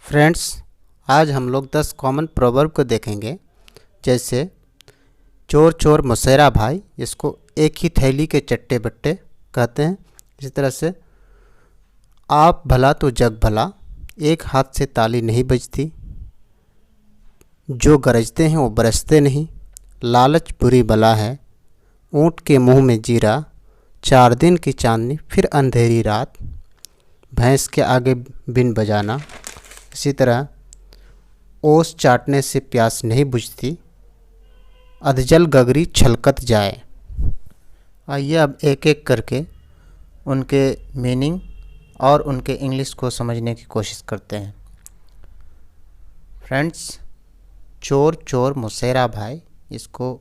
Friends, आज हम लोग 10 कॉमन प्रोवर्ब को देखेंगे। जैसे चोर चोर मौसेरा भाई, इसको एक ही थैली के चट्टे बट्टे कहते हैं। इसी तरह से आप भला तो जग भला, एक हाथ से ताली नहीं बजती, जो गरजते हैं वो बरसते नहीं, लालच बुरी बला है, ऊँट के मुंह में जीरा, 4 दिन की चांदनी फिर अंधेरी रात, भैंस के आगे बिन बजाना। इसी तरह ओस चाटने से प्यास नहीं बुझती, अधजल गगरी छलकत जाए। आइए अब एक एक करके उनके मीनिंग और उनके इंग्लिश को समझने की कोशिश करते हैं। फ्रेंड्स, चोर चोर मौसेरा भाई, इसको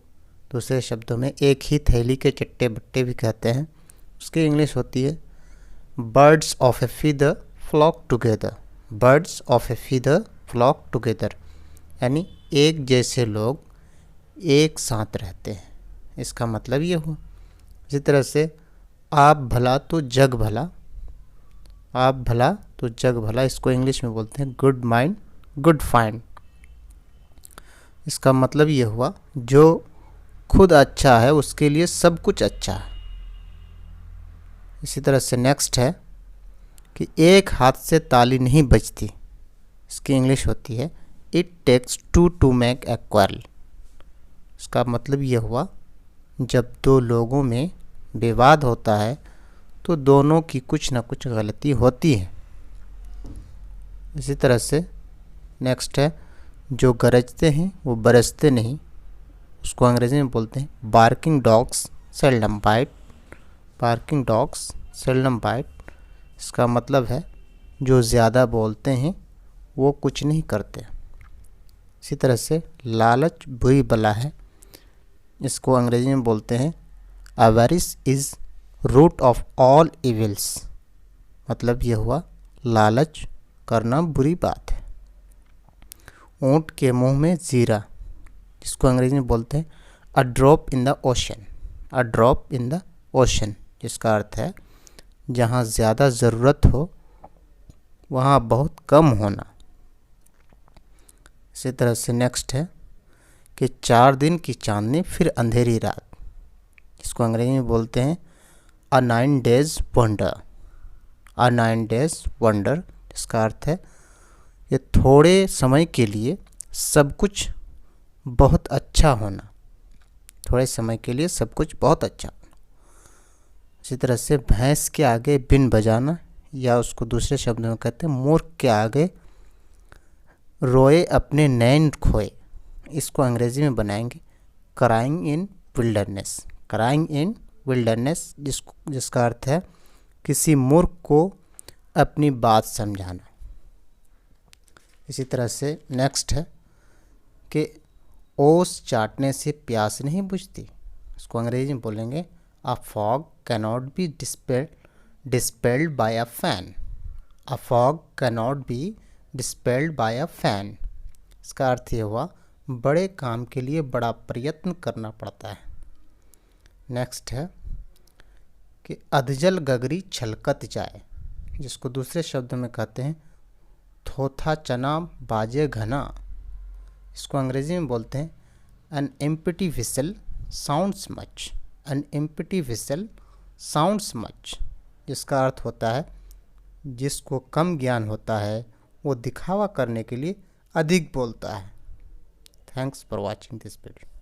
दूसरे शब्दों में एक ही थैली के चट्टे बट्टे भी कहते हैं। उसकी इंग्लिश होती है birds of a feather flock together. Birds of a feather flock together यानी एक जैसे लोग एक साथ रहते हैं, इसका मतलब ये हुआ। इसी तरह से आप भला तो जग भला, आप भला तो जग भला, इसको इंग्लिश में बोलते हैं गुड माइंड गुड फाइंड। इसका मतलब ये हुआ जो खुद अच्छा है उसके लिए सब कुछ अच्छा है। इसी तरह से नेक्स्ट है कि एक हाथ से ताली नहीं बजती। इसकी इंग्लिश होती है it takes two to make a quarrel. इसका मतलब ये हुआ जब दो लोगों में विवाद होता है तो दोनों की कुछ ना कुछ गलती होती है। इसी तरह से नेक्स्ट है जो गरजते हैं वो बरसते नहीं। उसको अंग्रेज़ी में बोलते हैं barking dogs seldom bite. Barking dogs seldom bite. इसका मतलब है जो ज़्यादा बोलते हैं वो कुछ नहीं करते। इसी तरह से लालच बुरी बला है। इसको अंग्रेज़ी में बोलते हैं avarice is root of all evils. मतलब ये हुआ लालच करना बुरी बात है। ऊँट के मुंह में जीरा, जिसको अंग्रेज़ी में बोलते हैं a drop in the ocean. A drop in the ocean, जिसका अर्थ है जहाँ ज़्यादा ज़रूरत हो वहाँ बहुत कम होना। इसी तरह से नेक्स्ट है कि 4 दिन की चांदनी फिर अंधेरी रात। इसको अंग्रेजी में बोलते हैं अ 9 days वंडर। अ 9 days वंडर, इसका अर्थ है ये थोड़े समय के लिए सब कुछ बहुत अच्छा होना। थोड़े समय के लिए सब कुछ बहुत अच्छा। इसी तरह से भैंस के आगे बिन बजाना, या उसको दूसरे शब्दों में कहते हैं मूर्ख के आगे रोए अपने नैन खोए। इसको अंग्रेज़ी में बनाएंगे crying in wilderness. Crying in wilderness, जिसका अर्थ है किसी मूर्ख को अपनी बात समझाना। इसी तरह से नेक्स्ट है कि ओस चाटने से प्यास नहीं बुझती। इसको अंग्रेजी में बोलेंगे A fog cannot be dispelled by a fan. A fog cannot be dispelled by a fan. इसका अर्थ ये हुआ बड़े काम के लिए बड़ा प्रयत्न करना पड़ता है। नेक्स्ट है कि अधजल गगरी छलकत जाए, जिसको दूसरे शब्द में कहते हैं थोथा चना बाजे घना। इसको अंग्रेजी में बोलते हैं an empty whistle sounds much। An empty whistle sounds much, जिसका अर्थ होता है जिसको कम ज्ञान होता है वो दिखावा करने के लिए अधिक बोलता है। Thanks for watching this video.